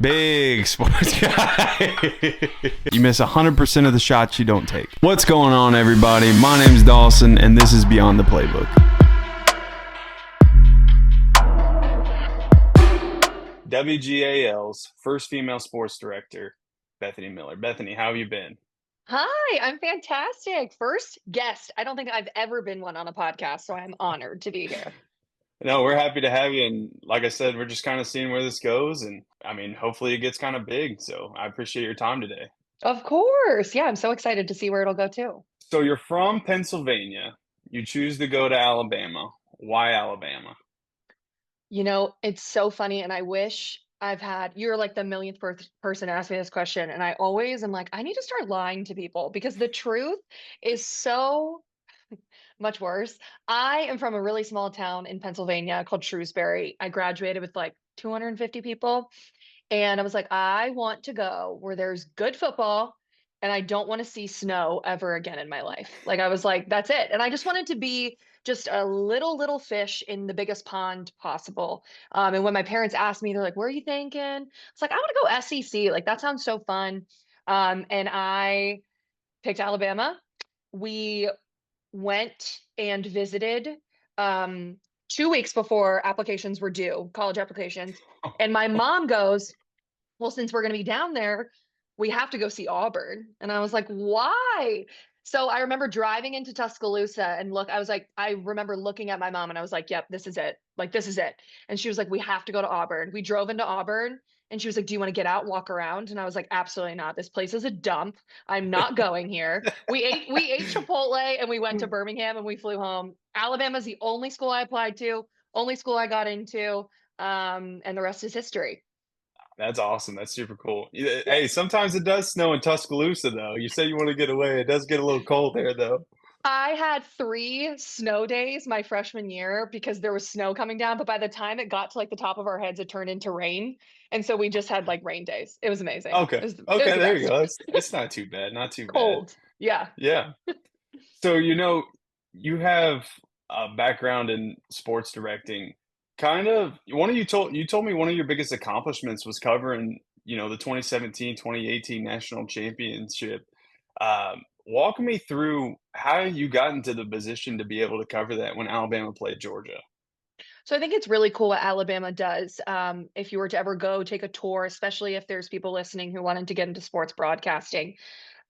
Big sports guy. You miss 100% of the shots you don't take. What's going on, everybody? My name's Dawson, and this is Beyond the Playbook. WGAL's first female sports director, Bethany Miller. Bethany, how have you been? Hi, I'm fantastic. First guest. I don't think I've ever been one on a podcast, so I'm honored to be here. No, we're happy to have you. And like I said, we're just kind of seeing where this goes. And I mean, hopefully it gets kind of big. So I appreciate your time today. Of course. Yeah, I'm so excited to see where it'll go too. So you're from Pennsylvania. You choose to go to Alabama. Why Alabama? It's so funny, and I wish you're like the millionth person to ask me this question, and I always am like, I need to start lying to people because the truth is so much worse. I am from a really small town in Pennsylvania called Shrewsbury. I graduated with like 250 people. And I was like, I want to go where there's good football and I don't want to see snow ever again in my life. Like I was like, that's it. And I just wanted to be just a little fish in the biggest pond possible. And when my parents asked me, they're like, where are you thinking? It's like, I want to go SEC. Like that sounds so fun. And I picked Alabama. We went and visited um 2 weeks before applications were due, college applications. And my mom goes, well, since we're going to be down there, we have to go see Auburn. And I was like, why? So I remember driving into Tuscaloosa and I was like, I remember looking at my mom and I was like, yep, this is it. Like, this is it. And she was like, we have to go to Auburn. We drove into Auburn and she was like, do you want to get out, walk around? And I was like, absolutely not. This place is a dump. I'm not going here. We ate Chipotle and we went to Birmingham and we flew home. Alabama's the only school I applied to, only school I got into. And the rest is history. That's awesome. That's super cool. Yeah. Hey, sometimes it does snow in Tuscaloosa, though. You say you want to get away. It does get a little cold there, though. I had 3 snow days my freshman year because there was snow coming down, but by the time it got to like the top of our heads, it turned into rain. And so we just had like rain days. It was amazing. Okay. It was Okay, the there you best. go. It's not too bad. Not too bad. Cold. Yeah. Yeah. So, you have a background in sports directing. Kind of one of you told me one of your biggest accomplishments was covering, the 2017-2018 national championship. Walk me through how you got into the position to be able to cover that when Alabama played Georgia. So I think it's really cool what Alabama does. If you were to ever go take a tour, especially if there's people listening who wanted to get into sports broadcasting,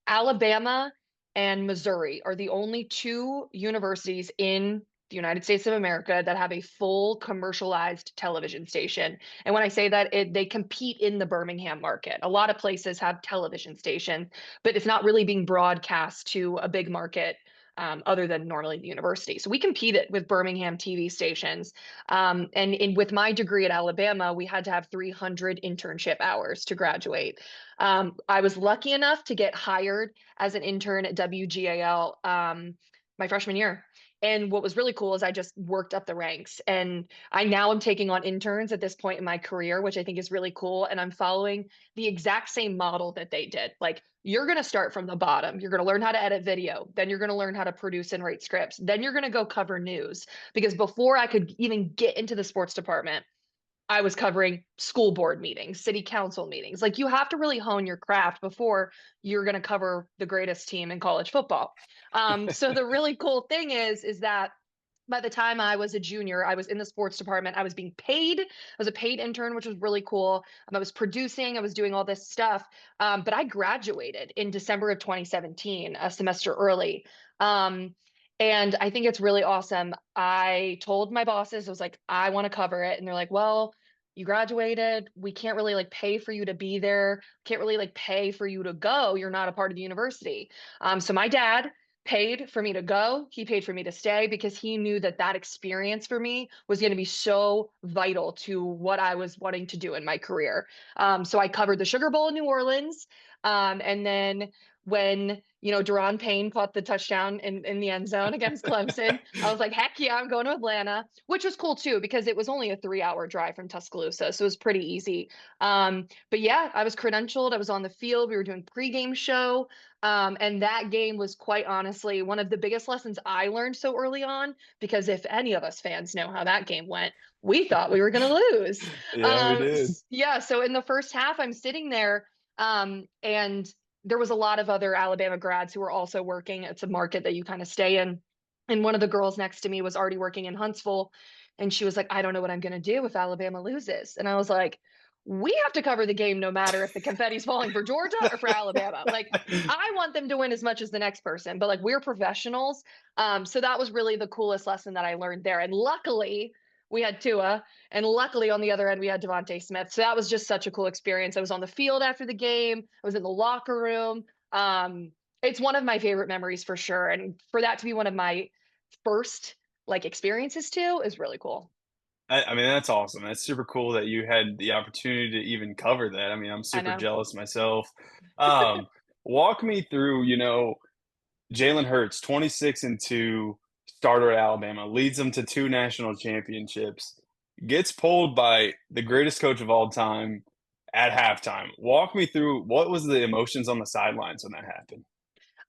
Alabama and Missouri are the only two universities in the United States of America that have a full commercialized television station. And when I say that, they compete in the Birmingham market. A lot of places have television stations, but it's not really being broadcast to a big market. Other than normally the university. So we competed with Birmingham TV stations. With my degree at Alabama, we had to have 300 internship hours to graduate. I was lucky enough to get hired as an intern at WGAL my freshman year. And what was really cool is I just worked up the ranks. And I now am taking on interns at this point in my career, which I think is really cool. And I'm following the exact same model that they did. Like, you're going to start from the bottom. You're going to learn how to edit video. Then you're going to learn how to produce and write scripts. Then you're going to go cover news. Because before I could even get into the sports department, I was covering school board meetings, city council meetings. Like, you have to really hone your craft before you're going to cover the greatest team in college football. So the really cool thing is that by the time I was a junior, I was in the sports department. I was being paid. I was a paid intern, which was really cool. I was producing. I was doing all this stuff. But I graduated in December of 2017, a semester early. Um, and I think it's really awesome. I told my bosses, I was like, I want to cover it. And they're like, well, you graduated. We can't really like pay for you to be there. Can't really like pay for you to go. You're not a part of the university. So my dad paid for me to go. He paid for me to stay because he knew that that experience for me was going to be so vital to what I was wanting to do in my career. So I covered the Sugar Bowl in New Orleans. And then when, Deron Payne caught the touchdown in the end zone against Clemson, I was like, heck yeah, I'm going to Atlanta, which was cool too, because it was only a 3-hour drive from Tuscaloosa. So it was pretty easy. But yeah, I was credentialed. I was on the field. We were doing pregame show. And that game was quite honestly one of the biggest lessons I learned so early on, because if any of us fans know how that game went, we thought we were going to lose. Yeah, we did. Yeah. So in the first half, I'm sitting there, and there was a lot of other Alabama grads who were also working. It's a market that you kind of stay in. And one of the girls next to me was already working in Huntsville. And she was like, I don't know what I'm going to do if Alabama loses. And I was like, we have to cover the game no matter if the confetti's falling for Georgia or for Alabama. Like, I want them to win as much as the next person, but like, we're professionals. So that was really the coolest lesson that I learned there. And luckily, we had Tua, and luckily on the other end we had Devontae Smith. So that was just such a cool experience. I was on the field after the game. I was in the locker room. It's one of my favorite memories for sure, and for that to be one of my first like experiences too is really cool. I mean, that's awesome. That's super cool that you had the opportunity to even cover that. I mean, I'm I super know. jealous myself. Um, Walk me through, Jalen Hurts, 26-2, starter at Alabama, leads them to 2 national championships, gets pulled by the greatest coach of all time at halftime. Walk me through what was the emotions on the sidelines when that happened?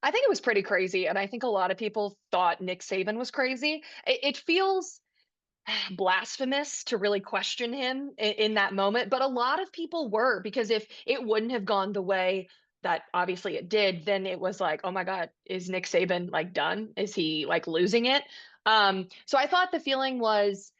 I think it was pretty crazy, and I think a lot of people thought Nick Saban was crazy. It feels blasphemous to really question him in that moment, but a lot of people were, because if it wouldn't have gone the way that obviously it did, then it was like, oh my God, is Nick Saban like done? Is he like losing it? So I thought the feeling was,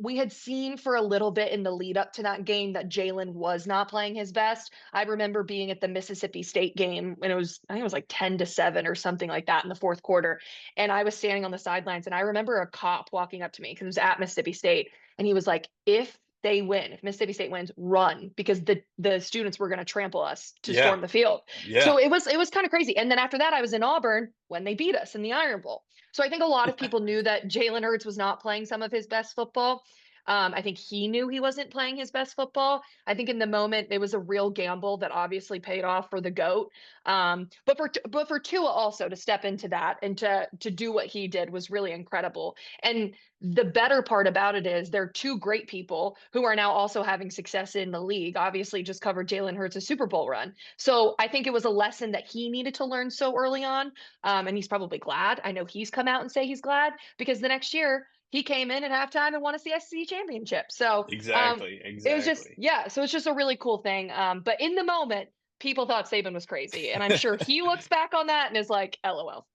we had seen for a little bit in the lead up to that game that Jalen was not playing his best. I remember being at the Mississippi State game when I think it was like 10-7 or something like that in the fourth quarter, and I was standing on the sidelines, and I remember a cop walking up to me because it was at Mississippi State. And he was like, if Mississippi State wins, run, because the students were going to trample us to Yeah, storm the field. yeah. So it was kind of crazy. And then after that, I was in Auburn when they beat us in the Iron Bowl. So I think a lot of people knew that Jalen Hurts was not playing some of his best football. I think he knew he wasn't playing his best football. I think in the moment it was a real gamble that obviously paid off for the goat. But for Tua also to step into that and to do what he did was really incredible. And the better part about it is they're two great people who are now also having success in the league. Obviously, just covered Jalen Hurts' Super Bowl run. So I think it was a lesson that he needed to learn so early on. And he's probably glad. I know he's come out and say he's glad, because the next year he came in at halftime and won a CSC championship. So Exactly, it was just, exactly. yeah. So it's just a really cool thing. But in the moment, people thought Saban was crazy, and I'm sure he looks back on that and is like, "LOL."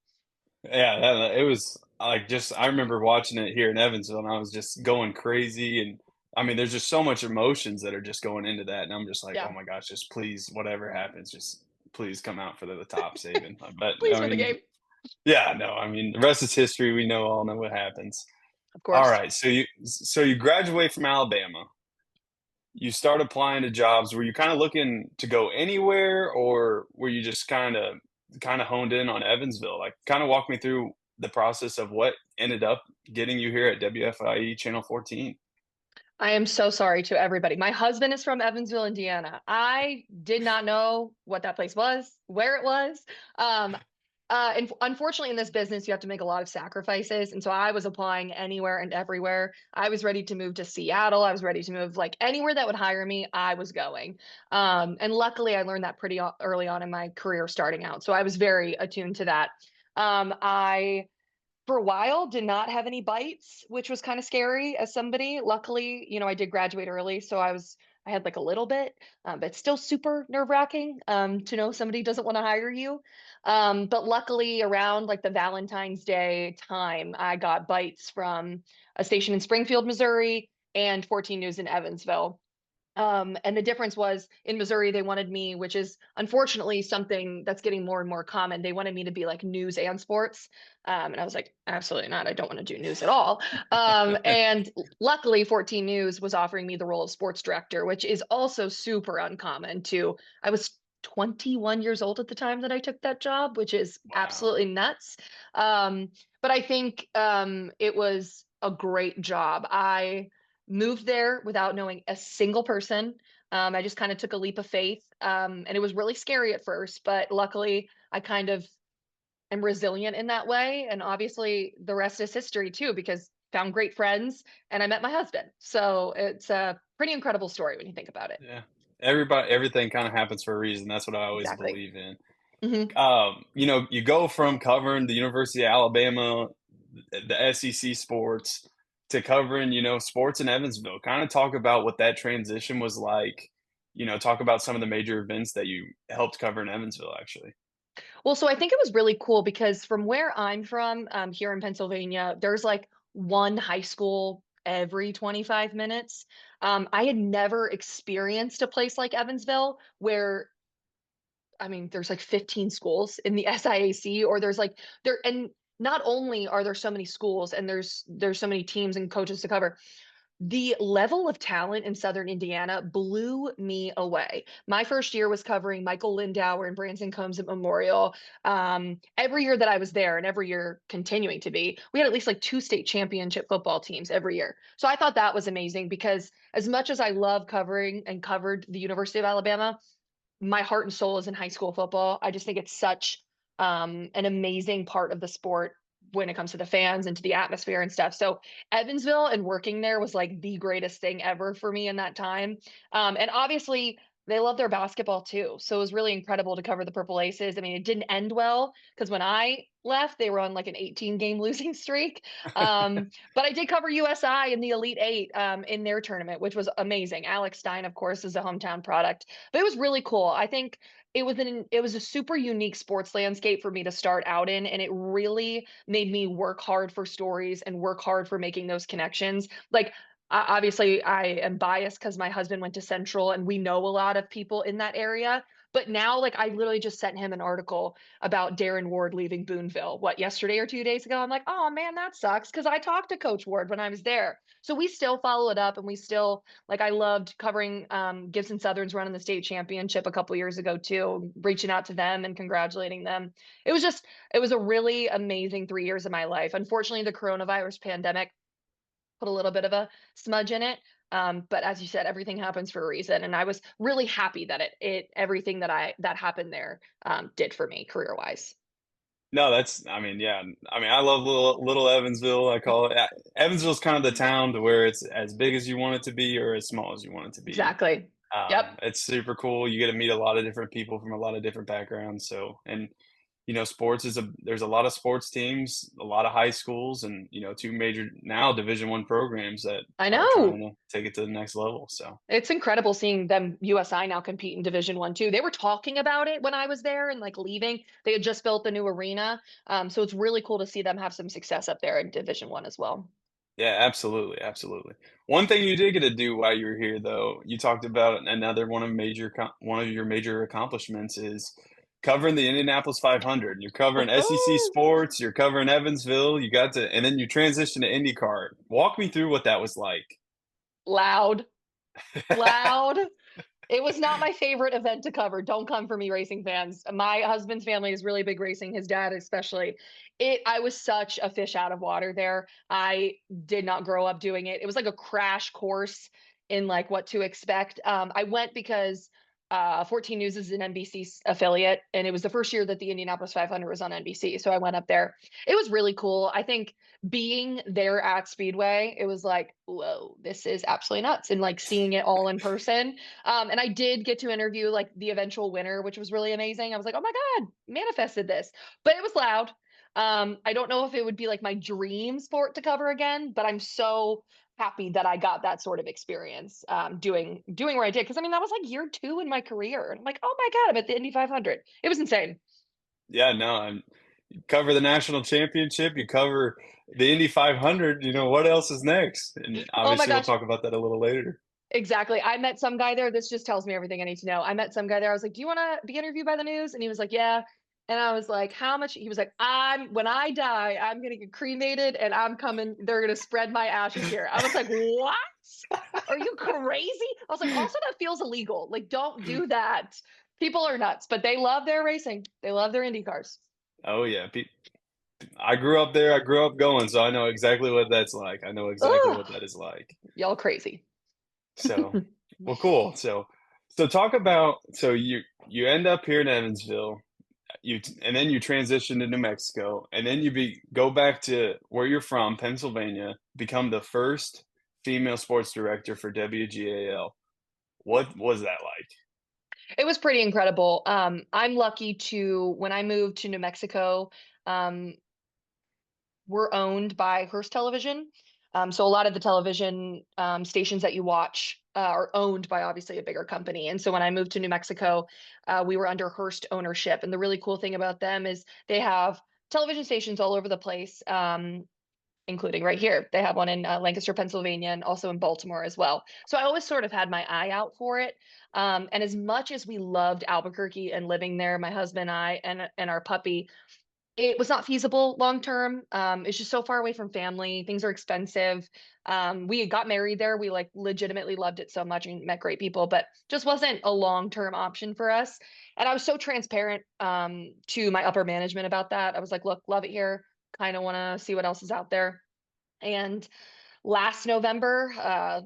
Yeah, it was like just I remember watching it here in Evansville, and I was just going crazy. And I mean, there's just so much emotions that are just going into that, and I'm just like, oh Yeah, my gosh, just please, whatever happens, just please come out for the top saving. But please I win the mean, game, yeah, no, I mean, the rest is history. We all know what happens. of All course. right, so you graduate from Alabama. You start applying to jobs. Were you kind of looking to go anywhere, or were you just kind of honed in on Evansville? Like, kind of walk me through the process of what ended up getting you here at WFIE Channel 14. I am so sorry to everybody. My husband is from Evansville, Indiana. I did not know what that place was, where it was. Um, and unfortunately, in this business, you have to make a lot of sacrifices. And so I was applying anywhere and everywhere. I was ready to move to Seattle. I was ready to move like anywhere that would hire me. I was going. And luckily, I learned that pretty early on in my career starting out. So I was very attuned to that. I for a while did not have any bites, which was kind of scary as somebody. Luckily, I did graduate early, so I had like a little bit, but it's still super nerve-wracking to know somebody doesn't want to hire you. But luckily, around like the Valentine's Day time, I got bites from a station in Springfield, Missouri, and 14 News in Evansville. And the difference was in Missouri, they wanted me, which is unfortunately something that's getting more and more common. They wanted me to be like news and sports. And I was like, absolutely not. I don't want to do news at all. And luckily, 14 News was offering me the role of sports director, which is also super uncommon to, I was 21 years old at the time that I took that job, which is Wow. absolutely nuts. Um, but I think it was a great job. I moved there without knowing a single person. I just kind of took a leap of faith, and it was really scary at first, but luckily I kind of am resilient in that way. And obviously, the rest is history too, because found great friends and I met my husband. So it's a pretty incredible story when you think about it. Yeah. Everything kinda happens for a reason, that's what I always Exactly. believe in. Hmm. You go from covering the University of Alabama, the SEC sports, to covering, sports in Evansville. Kinda talk about what that transition was like, talk about some of the major events that you helped cover in Evansville, actually. Well, so I think it was really cool because from where I'm from, here in Pennsylvania, there's like one high school every 25 minutes. I had never experienced a place like Evansville where, I mean, there's like 15 schools in the SIAC, or there's like there, and not only are there so many schools and there's so many teams and coaches to cover, the level of talent in Southern Indiana blew me away. My first year was covering Michael Lindauer and Branson Combs at Memorial. Every year that I was there, and every year continuing to be, we had at least like two state championship football teams every year. So I thought that was amazing because as much as I love covering and covered the University of Alabama, my heart and soul is in high school football. I just think it's such an amazing part of the sport when it comes to the fans and to the atmosphere and stuff. So Evansville and working there was like the greatest thing ever for me in that time. And obviously they love their basketball too. So it was really incredible to cover the Purple Aces. I mean, it didn't end well because when I left, they were on like an 18 game losing streak. But I did cover USI in the Elite Eight in their tournament, which was amazing. Alex Stein, of course, is a hometown product, but it was really cool. I think it was a super unique sports landscape for me to start out in, and it really made me work hard for stories and work hard for making those connections. Like obviously I am biased because my husband went to Central and we know a lot of people in that area. But now, like, I literally just sent him an article about Darren Ward leaving Boonville, what, yesterday or 2 days ago. I'm like, oh man, that sucks. Cause I talked to Coach Ward when I was there. So we still follow it up, and we still, like, I loved covering Gibson Southern's run in the state championship a couple years ago too, reaching out to them and congratulating them. It was just, it was a really amazing 3 years of my life. Unfortunately, the coronavirus pandemic put a little bit of a smudge in it. But as you said, everything happens for a reason, and I was really happy that it everything that happened there did for me career wise. No, I mean, yeah. I mean, I love little Evansville. I call it. Evansville's kind of the town to where it's as big as you want it to be or as small as you want it to be. Exactly. Yep. It's super cool. You get to meet a lot of different people from a lot of different backgrounds. So, and sports there's a lot of sports teams, a lot of high schools, and two major now Division I programs that I are trying know. to take it to the next level. So, It's incredible seeing them USI now compete in Division 1 too. They were talking about it when I was there and like leaving. They had just built the new arena. So it's really cool to see them have some success up there in Division 1 as well. yeah, absolutely, absolutely. One thing you did get to do while you were here, though, you talked about another one of your major accomplishments is covering the Indianapolis 500. You're covering SEC Woohoo! sports, you're covering Evansville, and then you transition to IndyCar. Walk me through what that was like. Loud, loud. It was not my favorite event to cover. Don't come for me, racing fans. My husband's family is really big racing, his dad especially. I was such a fish out of water there. I did not grow up doing it. It was like a crash course in like what to expect. I went because 14 News is an NBC affiliate, and it was the first year that the Indianapolis 500 was on NBC. So I went up there. It was really cool. I think being there at Speedway, it was like, whoa, this is absolutely nuts. And like seeing it all in person, and I did get to interview like the eventual winner, which was really amazing. I was like, oh my God, manifested this. But it was loud. I don't know if it would be like my dream sport to cover again, but I'm so happy that I got that sort of experience doing where I did. Cause I mean, that was like year two in my career. And I'm like, oh my God, I'm at the Indy 500. It was insane. Yeah, no, you cover the national championship, you cover the Indy 500. What else is next? And Oh my obviously, we'll gosh. talk about that a little later. Exactly. I met some guy there. This just tells me everything I need to know. I met some guy there. I was like, "Do you want to be interviewed by the news?" And he was like, "Yeah." And I was like, "How much?" He was like, "I'm when I die, I'm gonna get cremated, and I'm coming. They're gonna spread my ashes here." I was like, "What? Are you crazy?" I was like, "Also, that feels illegal. Like, don't do that. People are nuts, but they love their racing. They love their Indy cars. Oh yeah, I grew up there. I grew up going, so I know exactly what that's like. I know exactly Oh, what that is like. y'all crazy." So, well, cool. So, So talk about so you end up here in Evansville, and then you transition to New Mexico, and then go back to where you're from, Pennsylvania, become the first female sports director for WGAL. What was that like? It was pretty incredible. I'm lucky to when I moved to New Mexico, um, we're owned by Hearst Television. So a lot of the television stations that you watch are owned by obviously a bigger company. And so when I moved to New Mexico, we were under Hearst ownership. And the really cool thing about them is they have television stations all over the place, including right here. They have one in Lancaster, Pennsylvania, and also in Baltimore as well. So I always sort of had my eye out for it. And as much as we loved Albuquerque and living there, my husband and I and our puppy, it was not feasible long term. It's just so far away from family. Things are expensive. We got married there. We like legitimately loved it so much and met great people, but just wasn't a long term option for us. And I was so transparent to my upper management about that. I was like, look, love it here. Kind of want to see what else is out there. And last November,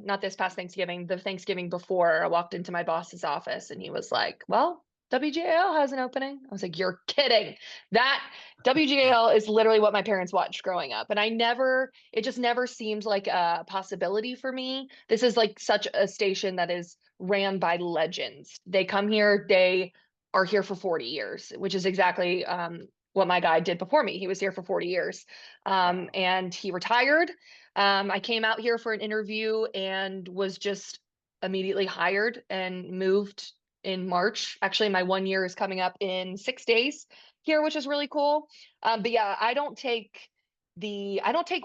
not this past Thanksgiving, the Thanksgiving before, I walked into my boss's office and he was like, well, WGAL has an opening. I was like, you're kidding. That WGAL is literally what my parents watched growing up. And it just never seemed like a possibility for me. This is like such a station that is ran by legends. They come here, they are here for 40 years, which is exactly what my guy did before me. He was here for 40 years Wow. and he retired. I came out here for an interview and was just immediately hired and moved in March. Actually, my 1 year is coming up in 6 days here, which is really cool. But yeah, I don't take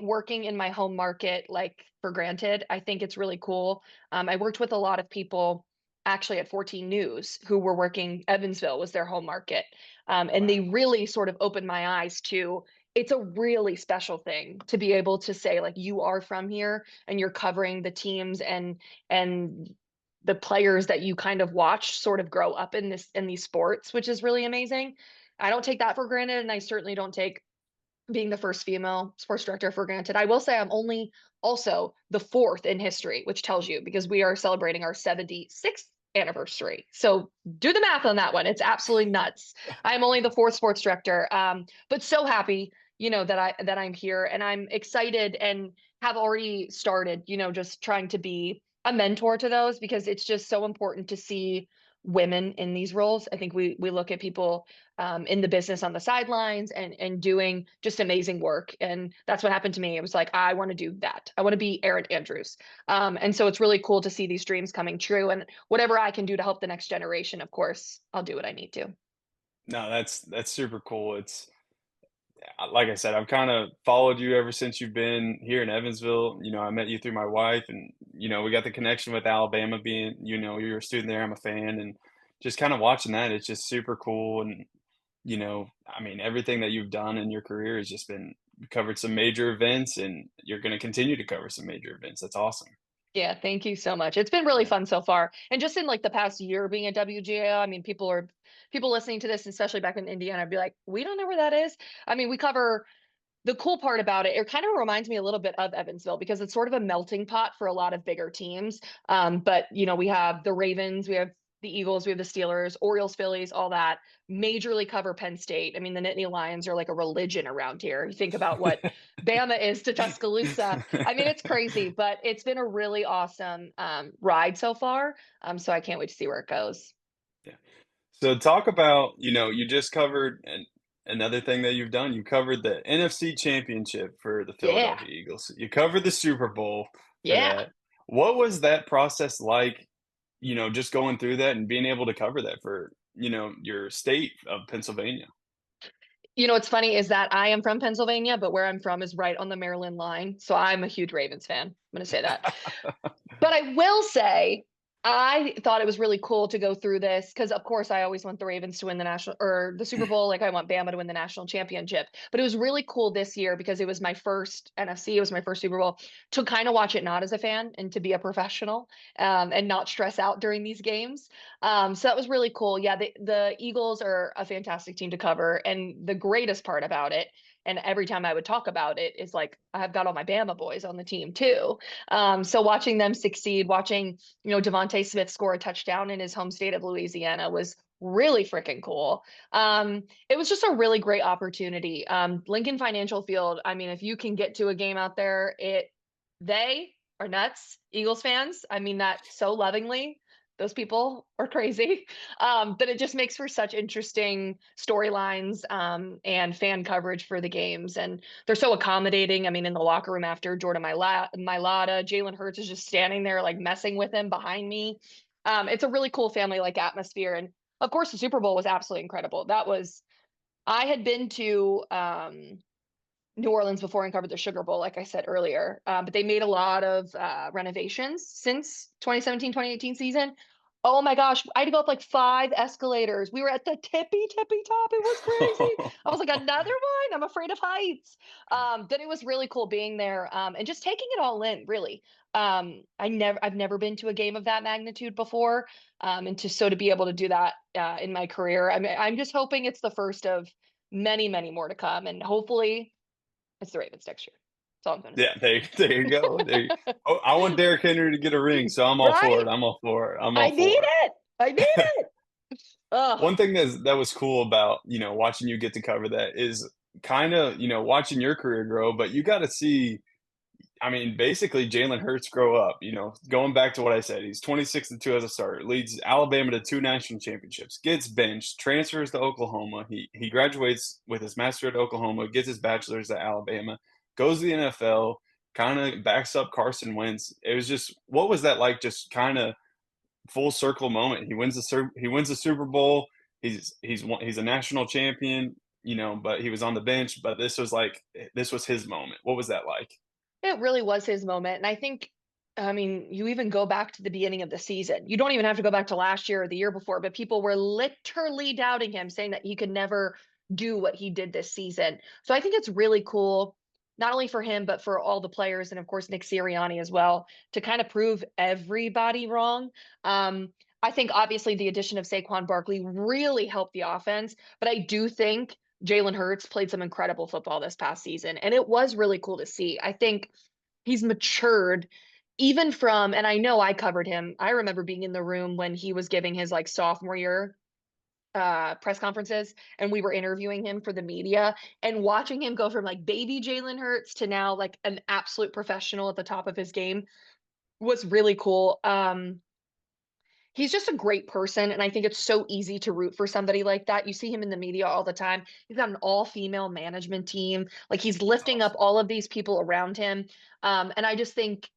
working in my home market like for granted. I think it's really cool. I worked with a lot of people actually at 14 News who were working Evansville was their home market. And Wow. they really sort of opened my eyes to it's a really special thing to be able to say like you are from here and you're covering the teams and the players that you kind of watch sort of grow up in these sports, which is really amazing. I don't take that for granted, and I certainly don't take being the first female sports director for granted. I will say I'm only also the fourth in history, which tells you because we are celebrating our 76th anniversary. So do the math on that one. It's absolutely nuts. I'm only the fourth sports director, but so happy, that I'm here and I'm excited and have already started, just trying to be a mentor to those because it's just so important to see women in these roles. I think we look at people in the business on the sidelines and doing just amazing work. And that's what happened to me. It was like, I want to do that. I want to be Erin Andrews. And so it's really cool to see these dreams coming true. And whatever I can do to help the next generation, of course, I'll do what I need to. No, that's super cool. Like I said, I've kind of followed you ever since you've been here in Evansville. I met you through my wife, and we got the connection with Alabama being, you're a student there. I'm a fan, and just kind of watching that, it's just super cool. And I mean, everything that you've done in your career has just been you covered some major events, and you're going to continue to cover some major events. That's awesome. Yeah, thank you so much. It's been really Yeah. fun so far. And just in like the past year being at WGAL, I mean, people listening to this, especially back in Indiana, be like, we don't know where that is. I mean, we cover the cool part about it, it kind of reminds me a little bit of Evansville because it's sort of a melting pot for a lot of bigger teams. But we have the Ravens, we have the Eagles, we have the Steelers, Orioles, Phillies, all that. Majorly cover Penn State. I mean, the Nittany Lions are like a religion around here. You think about what Bama is to Tuscaloosa. I mean, it's crazy, but it's been a really awesome ride so far. So I can't wait to see where it goes. Yeah. So talk about, you just covered another thing that you've done. You covered the NFC Championship for the Yeah, Philadelphia Eagles. You covered the Super Bowl for yeah. that. What was that process like, just going through that and being able to cover that for, your state of Pennsylvania? What's funny is that I am from Pennsylvania, but where I'm from is right on the Maryland line. So I'm a huge Ravens fan. I'm going to say that. But I will say, I thought it was really cool to go through this because, of course, I always want the Ravens to win the national or the Super Bowl. Like I want Bama to win the national championship. But it was really cool this year because it was my first NFC, it was my first Super Bowl to kind of watch it not as a fan and to be a professional and not stress out during these games. So that was really cool. Yeah, the Eagles are a fantastic team to cover. And the greatest part about it And every time I would talk about it, it's like I've got all my Bama boys on the team too. So watching them succeed, watching Devontae Smith score a touchdown in his home state of Louisiana was really freaking cool. It was just a really great opportunity. Lincoln Financial Field. I mean, if you can get to a game out there, they are nuts. Eagles fans. I mean that so lovingly. Those people are crazy. That it just makes for such interesting storylines and fan coverage for the games. And they're so accommodating. I mean, in the locker room after Jordan Mailata, Jalen Hurts is just standing there like messing with him behind me. It's a really cool family like atmosphere. And of course, the Super Bowl was absolutely incredible. I had been to New Orleans before and covered the Sugar Bowl, like I said earlier. But they made a lot of renovations since 2017, 2018 season. Oh my gosh, I had to go up like 5 escalators. We were at the tippy top. It was crazy. I was like, another one? I'm afraid of heights. But it was really cool being there and just taking it all in, really. I've never been to a game of that magnitude before. And to be able to do that in my career, I'm just hoping it's the first of many, many more to come. And hopefully it's the Ravens next year. That's all I'm gonna Yeah, there you go. Oh, I want Derrick Henry to get a ring, say. so I'm all for Right? it. I'm all for it. I'm I all need for it. I need it. it. Oh, One thing that was cool about, watching you get to cover that is kind of, watching your career grow, but you got to see, I mean, basically Jalen Hurts grow up, going back to what I said, he's 26-2 as a starter, leads Alabama to 2 national championships, gets benched, transfers to Oklahoma. He graduates with his master at Oklahoma, gets his bachelor's at Alabama, goes to the NFL, kind of backs up Carson Wentz. It was just, what was that like? Just kind of full circle moment. He wins the Super Bowl. He's a national champion, but he was on the bench. But this was his moment. What was that like? it really was his moment. And I think, I mean, you even go back to the beginning of the season. You don't even have to go back to last year or the year before, but people were literally doubting him, saying that he could never do what he did this season. So I think it's really cool, not only for him, but for all the players and, of course, Nick Sirianni as well, to kind of prove everybody wrong. Um, I think obviously the addition of Saquon Barkley really helped the offense, but I do think Jalen Hurts played some incredible football this past season, and it was really cool to see. I think he's matured even from, and I know I covered him. I remember being in the room when he was giving his like sophomore year press conferences and we were interviewing him for the media and watching him go from like baby Jalen Hurts to now like an absolute professional at the top of his game was really cool. He's just a great person, and I think it's so easy to root for somebody like that. You see him in the media all the time. He's got an all-female management team. Like he's That's lifting up awesome. all of these people around him. And I just think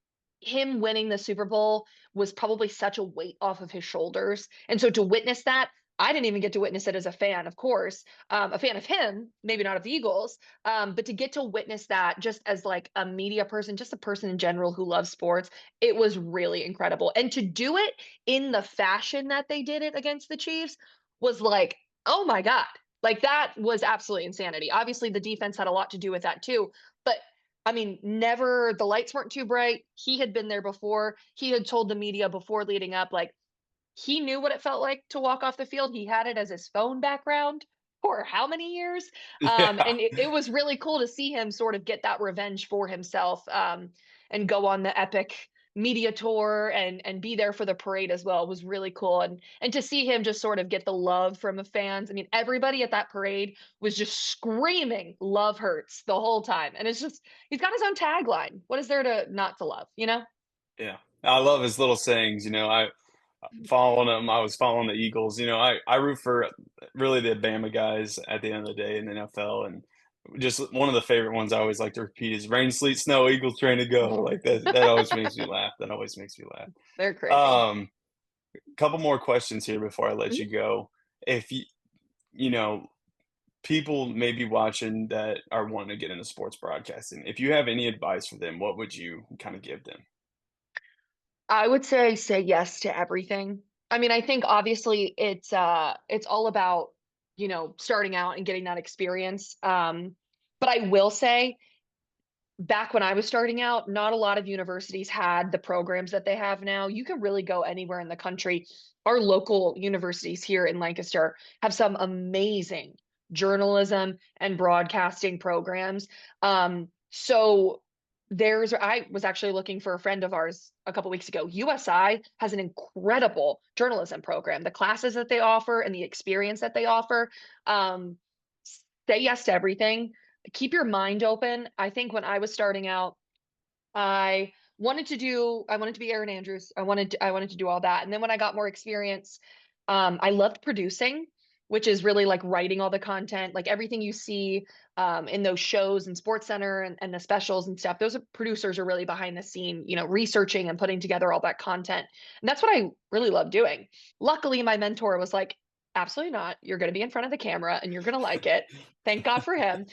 him winning the Super Bowl was probably such a weight off of his shoulders. And so to witness that, I didn't even get to witness it as a fan, of course, a fan of him, maybe not of the Eagles, but to get to witness that just as like a media person, just a person in general who loves sports, it was really incredible. And to do it in the fashion that they did it against the Chiefs was like, oh my God. Like that was absolutely insanity. Obviously, the defense had a lot to do with that too. But I mean, never, the lights weren't too bright. He had been there before. He had told the media before leading up, like, he knew what it felt like to walk off the field. He had it as his phone background for how many years? Yeah. And it was really cool to see him sort of get that revenge for himself and go on the epic media tour and be there for the parade as well was really cool. And to see him just sort of get the love from the fans. I mean, everybody at that parade was just screaming "Love Hurts" the whole time. And it's just he's got his own tagline. What is there to not to love, you know? Yeah. I love his little sayings. I was following the Eagles. I root for really the Bama guys at the end of the day in the NFL. And just one of the favorite ones I always like to repeat is rain, sleet, snow, Eagles train to go. Like that always makes me laugh. That always makes me laugh. They're crazy. Couple more questions here before I let Mhm. you go. If you know, people may be watching that are wanting to get into sports broadcasting. If you have any advice for them, what would you kind of give them? I would say yes to everything. I mean, I think obviously it's all about, starting out and getting that experience. But I will say back when I was starting out, not a lot of universities had the programs that they have now. You can really go anywhere in the country. Our local universities here in Lancaster have some amazing journalism and broadcasting programs. So I was actually looking for a friend of ours a couple weeks ago. USI has an incredible journalism program. The classes that they offer and the experience that they offer. Um, Say yes to everything. Keep your mind open. I think when I was starting out, I wanted to be Erin Andrews. I wanted to do all that. And then when I got more experience, I loved producing, which is really like writing all the content, like everything you see in those shows and Sports Center and the specials and stuff. Producers are really behind the scene, researching and putting together all that content. And that's what I really love doing. Luckily, my mentor was like, absolutely not. You're going to be in front of the camera and you're going to like it. Thank God for him.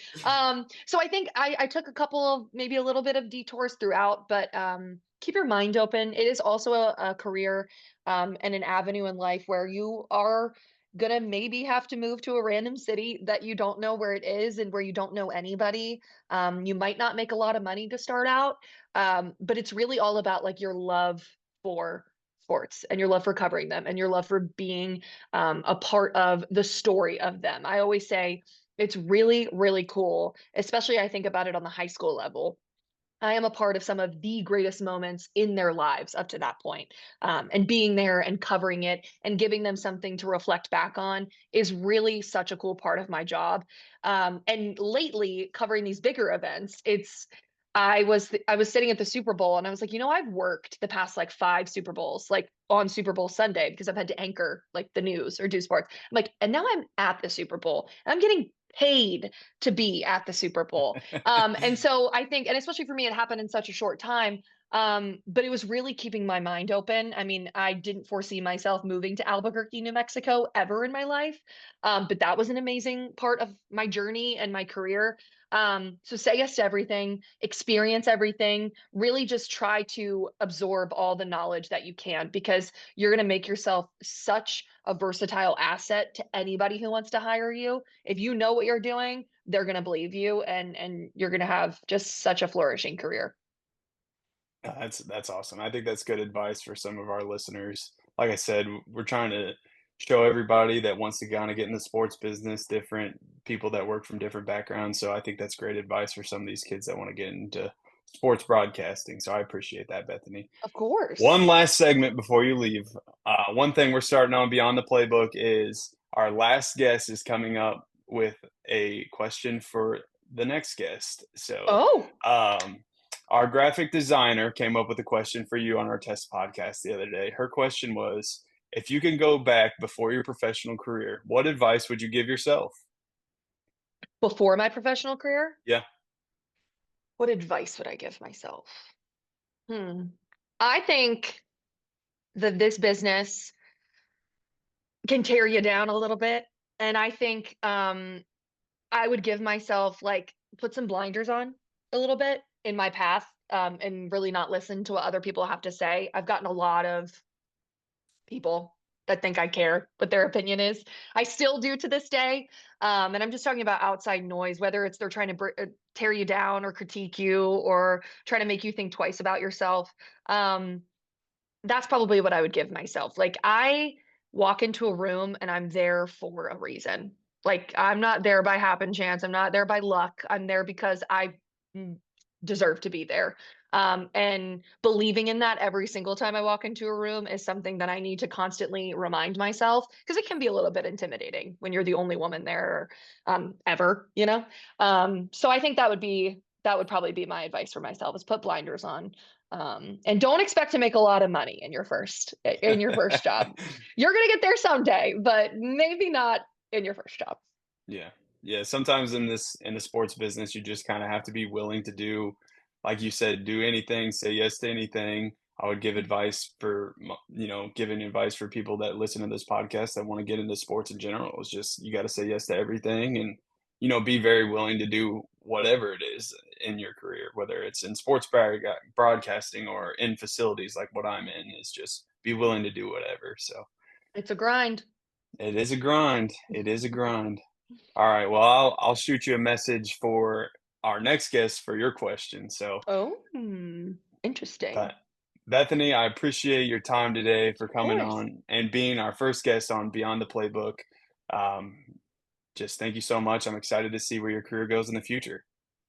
So I think I took a couple of maybe a little bit of detours throughout, but keep your mind open. It is also a career and an avenue in life where you are gonna maybe have to move to a random city that you don't know where it is and where you don't know anybody. You might not make a lot of money to start out, but it's really all about like your love for sports and your love for covering them and your love for being a part of the story of them. I always say it's really, really cool, especially I think about it on the high school level. I am a part of some of the greatest moments in their lives up to that point. And being there and covering it and giving them something to reflect back on is really such a cool part of my job. And lately, covering these bigger events, I was sitting at the Super Bowl and I was like, I've worked the past like 5 Super Bowls, like on Super Bowl Sunday because I've had to anchor like the news or do sports. I'm like, and now I'm at the Super Bowl. And I'm getting paid to be at the Super Bowl. And so I think, and especially for me, it happened in such a short time. But it was really keeping my mind open. I mean, I didn't foresee myself moving to Albuquerque, New Mexico ever in my life. But that was an amazing part of my journey and my career. So say yes to everything, experience everything, really just try to absorb all the knowledge that you can because you're going to make yourself such a versatile asset to anybody who wants to hire you. If you know what you're doing, they're going to believe you and you're going to have just such a flourishing career. That's awesome. I think that's good advice for some of our listeners. Like I said, we're trying to show everybody that wants to kinda get in the sports business, different people that work from different backgrounds, so I think that's great advice for some of these kids that wanna get into sports broadcasting, so I appreciate that, Bethany. Of course. One last segment before you leave. One thing we're starting on Beyond the Playbook is our last guest is coming up with a question for the next guest. So, Oh, um, our graphic designer came up with a question for you on our test podcast the other day. Her question was, if you can go back before your professional career, what advice would you give yourself? before my professional career, Yeah. what advice would I give myself? Hmm. I think that this business can tear you down a little bit. And I think I would give myself like put some blinders on a little bit in my path and really not listen to what other people have to say. I've gotten a lot of people that think I care what their opinion is. I still do to this day. And I'm just talking about outside noise, whether it's they're trying to tear you down or critique you or trying to make you think twice about yourself. Um, that's probably what I would give myself. Like I walk into a room and I'm there for a reason. Like I'm not there by happen chance. I'm not there by luck. I'm there because I mm, deserve to be there. And believing in that every single time I walk into a room is something that I need to constantly remind myself because it can be a little bit intimidating when you're the only woman there ever. So I think that would probably be my advice for myself is put blinders on and don't expect to make a lot of money in your first job. You're gonna get there someday, but maybe not in your first job. Yeah. Yeah, sometimes in the sports business, you just kinda have to be willing to do, like you said, do anything, say yes to anything. I would give advice for, giving advice for people that listen to this podcast that wanna get into sports in general. It's just you gotta say yes to everything and, be very willing to do whatever it is in your career, whether it's in sports broadcasting or in facilities like what I'm in, is just be willing to do whatever, so It's a grind. it is a grind. It is a grind. All right. Well, I'll shoot you a message for our next guest for your question. So, Oh, but interesting. Bethany, I appreciate your time today for Of coming course. on and being our first guest on Beyond the Playbook. Um, Just thank you so much. I'm excited to see where your career goes in the future.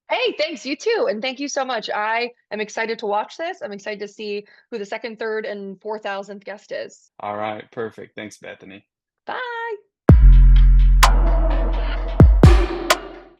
Hey, thanks, you too, and thank you so much. I am excited to watch this. I'm excited to see who the second, third, and 4,000th guest is. All right, perfect. Thanks, Bethany.